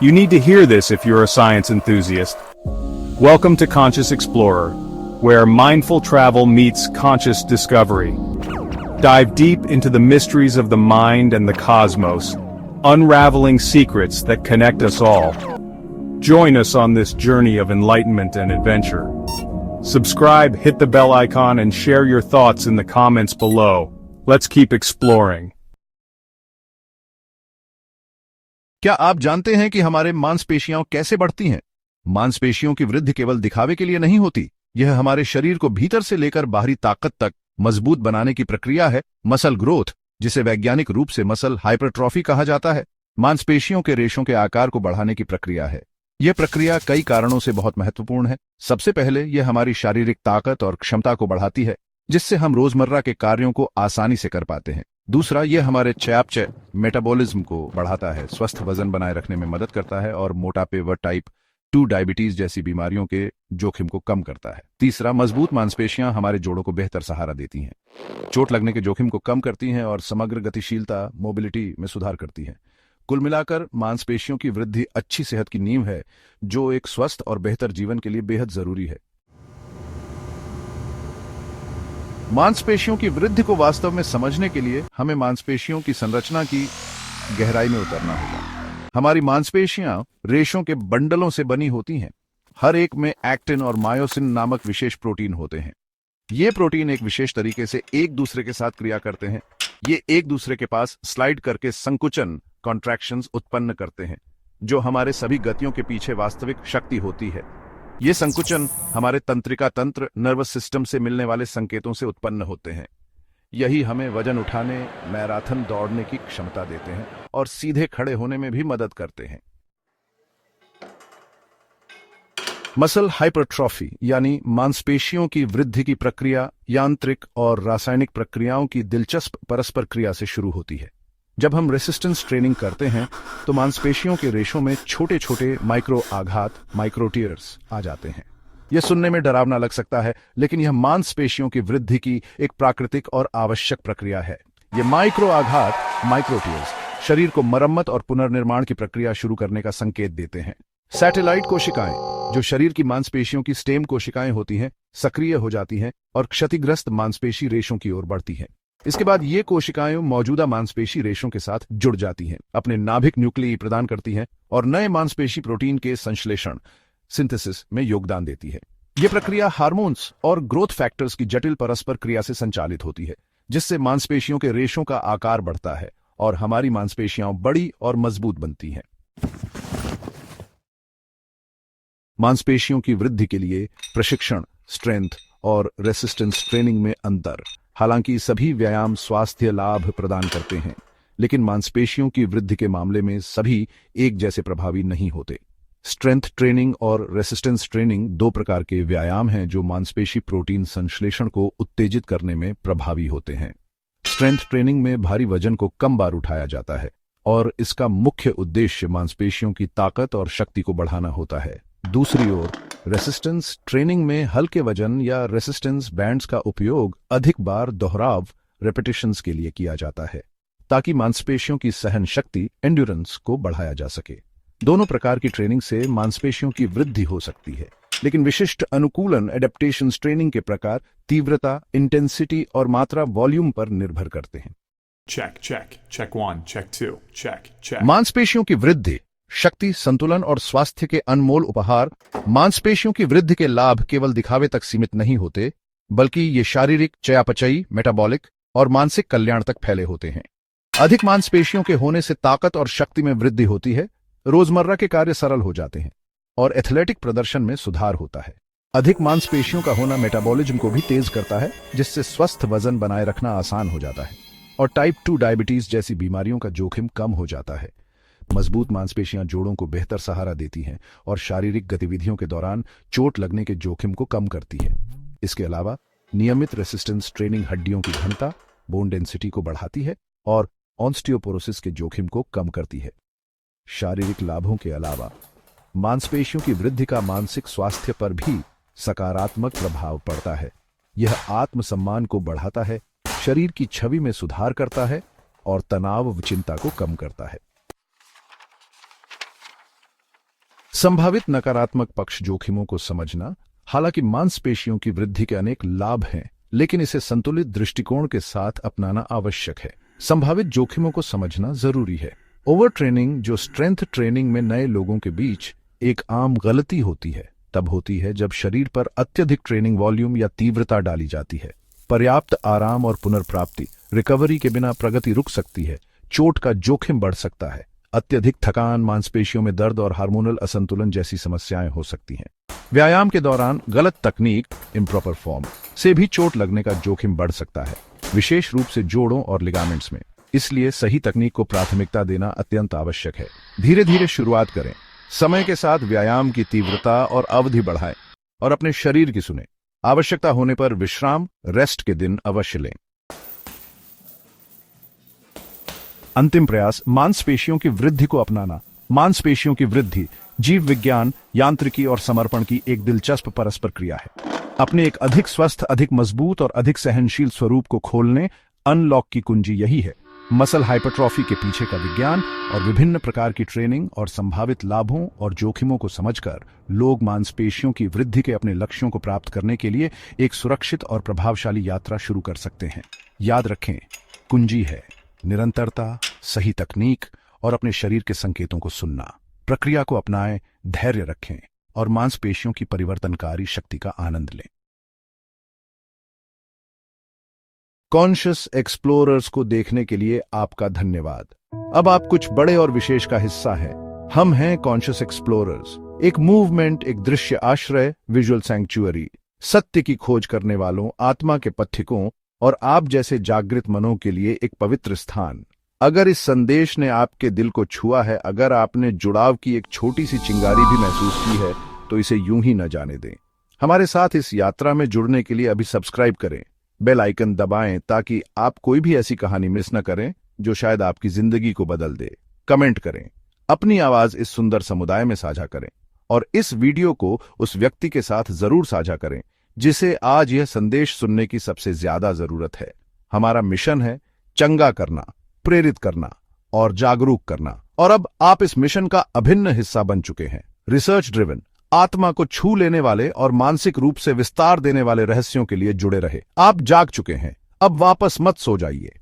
You need to hear this if you're a science enthusiast. Welcome to Conscious Explorer, where mindful travel meets conscious discovery. Dive deep into the mysteries of the mind and the cosmos, unraveling secrets that connect us all. Join us on this journey of enlightenment and adventure. Subscribe, hit the bell icon, and share your thoughts in the comments below. Let's keep exploring. क्या आप जानते हैं कि हमारे मांसपेशियां कैसे बढ़ती हैं? मांसपेशियों की वृद्धि केवल दिखावे के लिए नहीं होती। यह हमारे शरीर को भीतर से लेकर बाहरी ताकत तक मजबूत बनाने की प्रक्रिया है। मसल ग्रोथ, जिसे वैज्ञानिक रूप से मसल हाइपरट्रॉफी कहा जाता है, मांसपेशियों के रेशों के आकार को बढ़ाने की प्रक्रिया है। यह प्रक्रिया कई कारणों से बहुत महत्वपूर्ण है। सबसे पहले यह हमारी शारीरिक ताकत और क्षमता को बढ़ाती है, जिससे हम रोजमर्रा के कार्यों को आसानी से कर पाते हैं। दूसरा, यह हमारे चयापचय मेटाबॉलिज्म को बढ़ाता है, स्वस्थ वजन बनाए रखने में मदद करता है और मोटापे व टाइप 2 डायबिटीज जैसी बीमारियों के जोखिम को कम करता है। तीसरा, मजबूत मांसपेशियां हमारे जोड़ों को बेहतर सहारा देती हैं, चोट लगने के जोखिम को कम करती हैं और समग्र गतिशीलता मोबिलिटी में सुधार करती हैं। कुल मिलाकर मांसपेशियों की वृद्धि अच्छी सेहत की नींव है, जो एक स्वस्थ और बेहतर जीवन के लिए बेहद जरूरी है। मांसपेशियों की वृद्धि को वास्तव में समझने के लिए हमें मांसपेशियों की संरचना की गहराई में उतरना होगा। हमारी मांसपेशियां रेशों के बंडलों से बनी होती हैं। हर एक में एक्टिन और मायोसिन नामक विशेष प्रोटीन होते हैं। ये प्रोटीन एक विशेष तरीके से एक दूसरे के साथ क्रिया करते हैं। ये एक दूसरे के पास स्लाइड करके संकुचन कॉन्ट्रैक्शंस उत्पन्न करते हैं, जो हमारे सभी गतियों के पीछे वास्तविक शक्ति होती है। ये संकुचन हमारे तंत्रिका तंत्र नर्वस सिस्टम से मिलने वाले संकेतों से उत्पन्न होते हैं। यही हमें वजन उठाने, मैराथन दौड़ने की क्षमता देते हैं और सीधे खड़े होने में भी मदद करते हैं। मसल हाइपरट्रॉफी यानी मांसपेशियों की वृद्धि की प्रक्रिया यांत्रिक और रासायनिक प्रक्रियाओं की दिलचस्प परस्पर क्रिया से शुरू होती है। जब हम रेसिस्टेंस ट्रेनिंग करते हैं तो मांसपेशियों के रेशों में छोटे छोटे माइक्रो आघात माइक्रो टीयर्स आ जाते हैं। यह सुनने में डरावना लग सकता है, लेकिन यह मांसपेशियों की वृद्धि की एक प्राकृतिक और आवश्यक प्रक्रिया है। ये माइक्रो आघात माइक्रो टीयर्स शरीर को मरम्मत और पुनर्निर्माण की प्रक्रिया शुरू करने का संकेत देते हैं। सैटेलाइट कोशिकाएं, जो शरीर की मांसपेशियों की स्टेम कोशिकाएं होती हैं, सक्रिय हो जाती हैं और क्षतिग्रस्त मांसपेशी रेशों की ओर बढ़ती हैं। इसके बाद ये कोशिकाएं मौजूदा मांसपेशी रेशों के साथ जुड़ जाती हैं, अपने नाभिक न्यूक्लियई प्रदान करती हैं और नए मांसपेशी प्रोटीन के संश्लेषण सिंथेसिस में योगदान देती है। यह प्रक्रिया हार्मोन्स और ग्रोथ फैक्टर्स की जटिल परस्पर क्रिया से संचालित होती है, जिससे मांसपेशियों के रेशों का आकार बढ़ता है और हमारी मांसपेशियां बड़ी और मजबूत बनती हैं। मांसपेशियों की वृद्धि के लिए प्रशिक्षण, स्ट्रेंथ और रेसिस्टेंस ट्रेनिंग में अंतर। हालांकि सभी व्यायाम स्वास्थ्य लाभ प्रदान करते हैं, लेकिन मांसपेशियों की वृद्धि के मामले में सभी एक जैसे प्रभावी नहीं होते। स्ट्रेंथ ट्रेनिंग और रेसिस्टेंस ट्रेनिंग दो प्रकार के व्यायाम हैं जो मांसपेशी प्रोटीन संश्लेषण को उत्तेजित करने में प्रभावी होते हैं। स्ट्रेंथ ट्रेनिंग में भारी वजन को कम बार उठाया जाता है और इसका मुख्य उद्देश्य मांसपेशियों की ताकत और शक्ति को बढ़ाना होता है। दूसरी ओर रेसिस्टेंस ट्रेनिंग में हल्के वजन या रेसिस्टेंस बैंड्स का उपयोग अधिक बार दोहराव रेपिटेशंस के लिए किया जाता है, ताकि मांसपेशियों की सहन शक्ति एंड्योरेंस को बढ़ाया जा सके। दोनों प्रकार की ट्रेनिंग से मांसपेशियों की वृद्धि हो सकती है, लेकिन विशिष्ट अनुकूलन एडेप्टेशंस ट्रेनिंग के प्रकार, तीव्रता, इंटेंसिटी और मात्रा वॉल्यूम पर निर्भर करते हैं। Check 1, check 2, check. मांसपेशियों की वृद्धि, शक्ति, संतुलन और स्वास्थ्य के अनमोल उपहार। मांसपेशियों की वृद्धि के लाभ केवल दिखावे तक सीमित नहीं होते, बल्कि ये शारीरिक, चयापचयी, मेटाबॉलिक और मानसिक कल्याण तक फैले होते हैं। अधिक मांसपेशियों के होने से ताकत और शक्ति में वृद्धि होती है, रोजमर्रा के कार्य सरल हो जाते हैं और एथलेटिक प्रदर्शन में सुधार होता है। अधिक मांसपेशियों का होना मेटाबॉलिज्म को भी तेज करता है, जिससे स्वस्थ वजन बनाए रखना आसान हो जाता है और टाइप 2 डायबिटीज जैसी बीमारियों का जोखिम कम हो जाता है। मजबूत मांसपेशियां जोड़ों को बेहतर सहारा देती हैं और शारीरिक गतिविधियों के दौरान चोट लगने के जोखिम को कम करती है। इसके अलावा नियमित रेसिस्टेंस ट्रेनिंग हड्डियों की घनता, बोन डेंसिटी को बढ़ाती है और ऑस्टियोपोरोसिस के जोखिम को कम करती है। शारीरिक लाभों के अलावा मांसपेशियों की वृद्धि का मानसिक स्वास्थ्य पर भी सकारात्मक प्रभाव पड़ता है। यह आत्मसम्मान को बढ़ाता है, शरीर की छवि में सुधार करता है और तनाव व चिंता को कम करता है। संभावित नकारात्मक पक्ष जोखिमों को समझना। हालांकि मांसपेशियों की वृद्धि के अनेक लाभ हैं, लेकिन इसे संतुलित दृष्टिकोण के साथ अपनाना आवश्यक है। संभावित जोखिमों को समझना जरूरी है। ओवर ट्रेनिंग, जो स्ट्रेंथ ट्रेनिंग में नए लोगों के बीच एक आम गलती होती है, तब होती है जब शरीर पर अत्यधिक ट्रेनिंग वॉल्यूम या तीव्रता डाली जाती है। पर्याप्त आराम और पुनर्प्राप्ति रिकवरी के बिना प्रगति रुक सकती है। चोट का जोखिम बढ़ सकता है। अत्यधिक थकान, मांसपेशियों में दर्द और हार्मोनल असंतुलन जैसी समस्याएं हो सकती हैं। व्यायाम के दौरान गलत तकनीक, इम्प्रॉपर फॉर्म से भी चोट लगने का जोखिम बढ़ सकता है, विशेष रूप से जोड़ों और लिगामेंट्स में। इसलिए सही तकनीक को प्राथमिकता देना अत्यंत आवश्यक है। धीरे धीरे शुरुआत करें। समय के साथ व्यायाम की तीव्रता और अवधि बढ़ाएं और अपने शरीर की सुने। आवश्यकता होने पर विश्राम, रेस्ट के दिन अवश्य लें। अंतिम प्रयास, मांसपेशियों की वृद्धि को अपनाना। मांसपेशियों की वृद्धि जीव विज्ञान, यांत्रिकी और समर्पण की एक दिलचस्प परस्पर क्रिया है। अपने एक अधिक स्वस्थ, अधिक मजबूत और अधिक सहनशील स्वरूप को खोलने, अनलॉक की कुंजी यही है। मसल हाइपरट्रॉफी के पीछे का विज्ञान और विभिन्न प्रकार की ट्रेनिंग और संभावित लाभों और जोखिमों को समझकर लोग मांसपेशियों की वृद्धि के अपने लक्ष्यों को प्राप्त करने के लिए एक सुरक्षित और प्रभावशाली यात्रा शुरू कर सकते हैं। याद रखें, कुंजी है निरंतरता, सही तकनीक और अपने शरीर के संकेतों को सुनना। प्रक्रिया को अपनाएं, धैर्य रखें और मांसपेशियों की परिवर्तनकारी शक्ति का आनंद लें। कॉन्शियस एक्सप्लोरर्स को देखने के लिए आपका धन्यवाद। अब आप कुछ बड़े और विशेष का हिस्सा हैं। हम हैं कॉन्शियस एक्सप्लोरर्स, एक मूवमेंट, एक दृश्य आश्रय, विजुअल सैंक्चुअरी, सत्य की खोज करने वालों, आत्मा के पथिकों और आप जैसे जागृत मनों के लिए एक पवित्र स्थान। अगर इस संदेश ने आपके दिल को छुआ है, अगर आपने जुड़ाव की एक छोटी सी चिंगारी भी महसूस की है, तो इसे यूं ही न जाने दें। हमारे साथ इस यात्रा में जुड़ने के लिए अभी सब्सक्राइब करें, बेल आइकन दबाएं ताकि आप कोई भी ऐसी कहानी मिस न करें जो शायद आपकी जिंदगी को बदल दे। कमेंट करें, अपनी आवाज इस सुंदर समुदाय में साझा करें और इस वीडियो को उस व्यक्ति के साथ जरूर साझा करें जिसे आज यह संदेश सुनने की सबसे ज्यादा जरूरत है। हमारा मिशन है चंगा करना, प्रेरित करना और जागरूक करना, और अब आप इस मिशन का अभिन्न हिस्सा बन चुके हैं। रिसर्च ड्रिवन, आत्मा को छू लेने वाले और मानसिक रूप से विस्तार देने वाले रहस्यों के लिए जुड़े रहे। आप जाग चुके हैं, अब वापस मत सो जाइए।